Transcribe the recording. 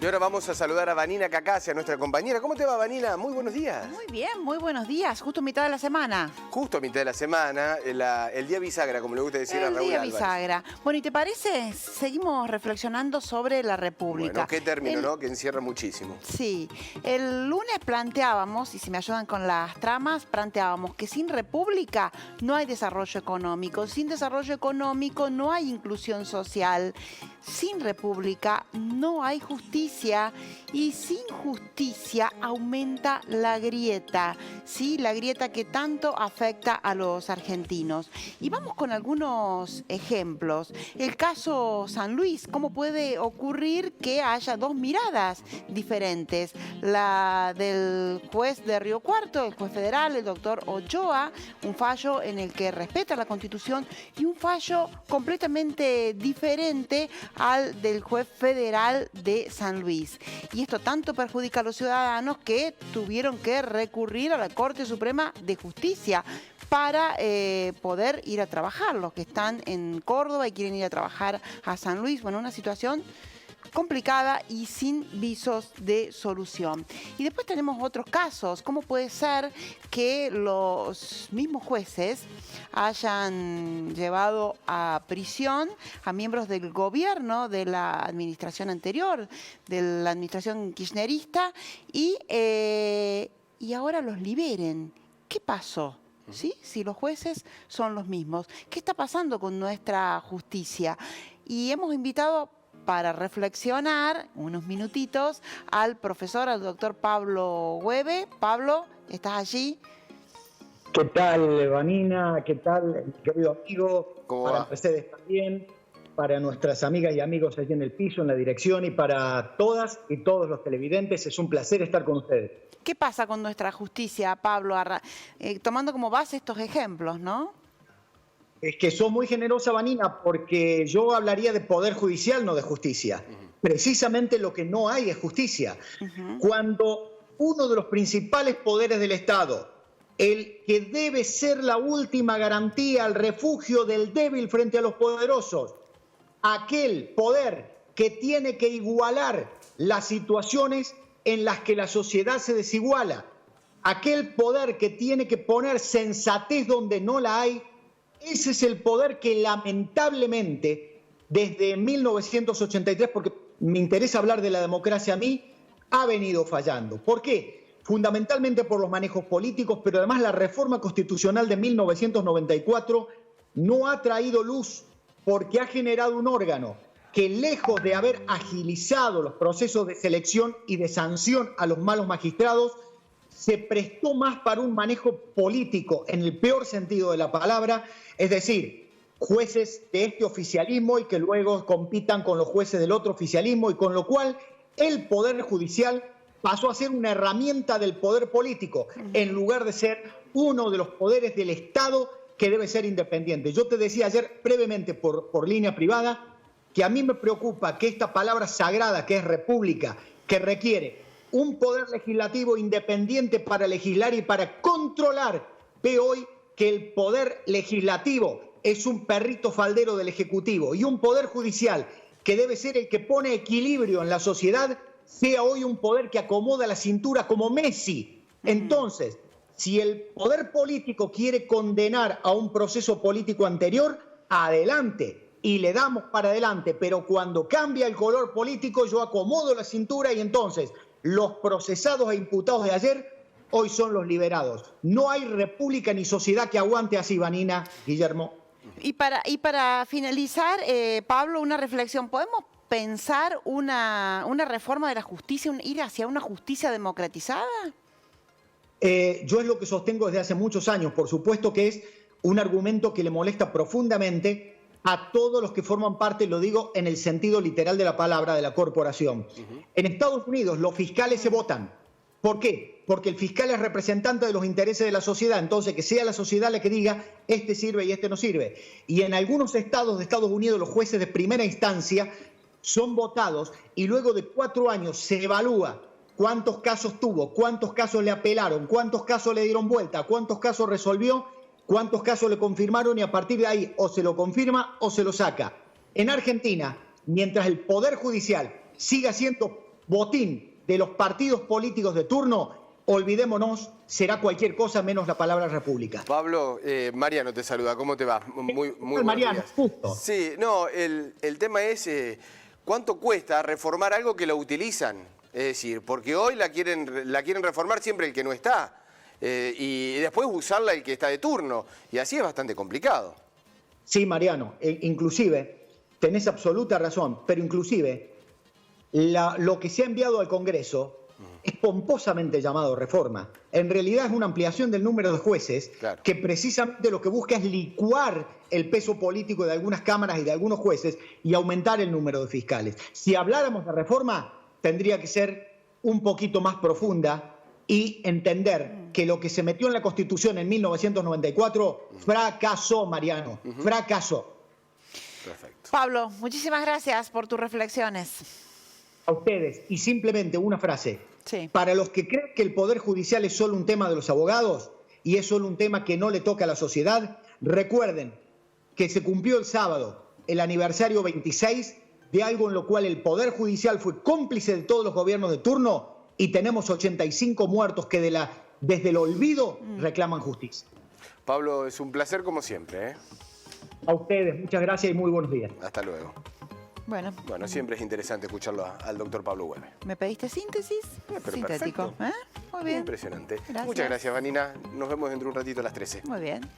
Y ahora vamos a saludar a Vanina Cacacia, nuestra compañera. ¿Cómo te va, Vanina? Muy buenos días. Muy bien, muy buenos días. Justo mitad de la semana. Justo a mitad de la semana, el día bisagra, como le gusta decir a Raúl El día Álvarez. bisagra. Bueno, ¿y te parece? Seguimos reflexionando sobre la República. Bueno, qué término, ¿no? Que encierra muchísimo. Sí. El lunes planteábamos, y si me ayudan con las tramas, planteábamos que sin República no hay desarrollo económico. Sin desarrollo económico no hay inclusión social. Sin República no hay justicia y sin justicia aumenta la grieta, ¿sí? La grieta que tanto afecta a los argentinos. Y vamos con algunos ejemplos. El caso San Luis, ¿cómo puede ocurrir que haya dos miradas diferentes? La del juez de Río Cuarto, el juez federal, el doctor Ochoa, un fallo en el que respeta la Constitución, y un fallo completamente diferente al del juez federal de San Luis. Y esto tanto perjudica a los ciudadanos que tuvieron que recurrir a la Corte Suprema de Justicia para poder ir a trabajar. Los que están en Córdoba y quieren ir a trabajar a San Luis, bueno, una situación complicada y sin visos de solución. Y después tenemos otros casos. ¿Cómo puede ser que los mismos jueces hayan llevado a prisión a miembros del gobierno de la administración anterior, de la administración kirchnerista, y ahora los liberen? ¿Qué pasó? ¿Sí? Si los jueces son los mismos. ¿Qué está pasando con nuestra justicia? Y hemos invitado para reflexionar unos minutitos al profesor, al doctor Pablo Hueve. Pablo, ¿estás allí? ¿Qué tal, Vanina? ¿Qué tal, mi querido amigo? ¿Cómo para va? ustedes también, para nuestras amigas y amigos allí en el piso, en la dirección, y para todas y todos los televidentes. Es un placer estar con ustedes. ¿Qué pasa con nuestra justicia, Pablo? Tomando como base estos ejemplos, ¿no? Es que sos muy generosa, Vanina, porque yo hablaría de poder judicial, no de justicia. Precisamente lo que no hay es justicia. Cuando uno de los principales poderes del Estado, el que debe ser la última garantía, el refugio del débil frente a los poderosos, aquel poder que tiene que igualar las situaciones en las que la sociedad se desiguala, aquel poder que tiene que poner sensatez donde no la hay, ese es el poder que lamentablemente desde 1983, porque me interesa hablar de la democracia a mí, ha venido fallando. ¿Por qué? Fundamentalmente por los manejos políticos, pero además la reforma constitucional de 1994 no ha traído luz porque ha generado un órgano que, lejos de haber agilizado los procesos de selección y de sanción a los malos magistrados, se prestó más para un manejo político en el peor sentido de la palabra, es decir, jueces de este oficialismo y que luego compitan con los jueces del otro oficialismo, y con lo cual el Poder Judicial pasó a ser una herramienta del poder político en lugar de ser uno de los poderes del Estado que debe ser independiente. Yo te decía ayer brevemente por línea privada que a mí me preocupa que esta palabra sagrada que es república, que requiere un poder legislativo independiente para legislar y para controlar, ve hoy que el poder legislativo es un perrito faldero del Ejecutivo, y un poder judicial que debe ser el que pone equilibrio en la sociedad sea hoy un poder que acomoda la cintura como Messi. Entonces, si el poder político quiere condenar a un proceso político anterior, adelante, y le damos para adelante, pero cuando cambia el color político yo acomodo la cintura, y entonces los procesados e imputados de ayer hoy son los liberados. No hay república ni sociedad que aguante así, Vanina, Guillermo. Y para finalizar, Pablo, una reflexión. ¿Podemos pensar una reforma de la justicia, ir hacia una justicia democratizada? Yo es lo que sostengo desde hace muchos años. Por supuesto que es un argumento que le molesta profundamente a todos los que forman parte, lo digo en el sentido literal de la palabra, de la corporación. En Estados Unidos los fiscales se votan. ¿Por qué? Porque el fiscal es representante de los intereses de la sociedad, entonces que sea la sociedad la que diga este sirve y este no sirve. Y en algunos estados de Estados Unidos los jueces de primera instancia son votados y luego de 4 años se evalúa cuántos casos tuvo, cuántos casos le apelaron, cuántos casos le dieron vuelta, cuántos casos resolvió, cuántos casos le confirmaron, y a partir de ahí o se lo confirma o se lo saca. En Argentina, mientras el Poder Judicial siga siendo botín de los partidos políticos de turno, olvidémonos, será cualquier cosa menos la palabra república. Pablo, Mariano te saluda, ¿cómo te va? Muy buenos Mariano, días. justo. Sí, no, el tema es cuánto cuesta reformar algo que lo utilizan. Es decir, porque hoy la quieren reformar siempre el que no está. Y después usarla el que está de turno. Y así es bastante complicado. Sí, Mariano, inclusive, tenés absoluta razón, pero inclusive lo que se ha enviado al Congreso es pomposamente llamado reforma. En realidad es una ampliación del número de jueces, claro, que precisamente lo que busca es licuar el peso político de algunas cámaras y de algunos jueces y aumentar el número de fiscales. Si habláramos de reforma, tendría que ser un poquito más profunda y entender que lo que se metió en la Constitución en 1994 fracasó, Mariano, fracasó. Perfecto. Pablo, muchísimas gracias por tus reflexiones. A ustedes, y simplemente una frase. Sí. Para los que creen que el Poder Judicial es solo un tema de los abogados y es solo un tema que no le toca a la sociedad, recuerden que se cumplió el sábado el aniversario 26 de algo en lo cual el Poder Judicial fue cómplice de todos los gobiernos de turno y tenemos 85 muertos que desde el olvido reclaman justicia. Pablo, es un placer como siempre, ¿eh? A ustedes, muchas gracias y muy buenos días. Hasta luego. Bueno, siempre es interesante escucharlo al doctor Pablo Hueve. ¿me pediste síntesis? Pero Sintético. perfecto. Muy bien. Impresionante. Gracias. Muchas gracias, Vanina. Nos vemos dentro de un ratito a las 13. Muy bien.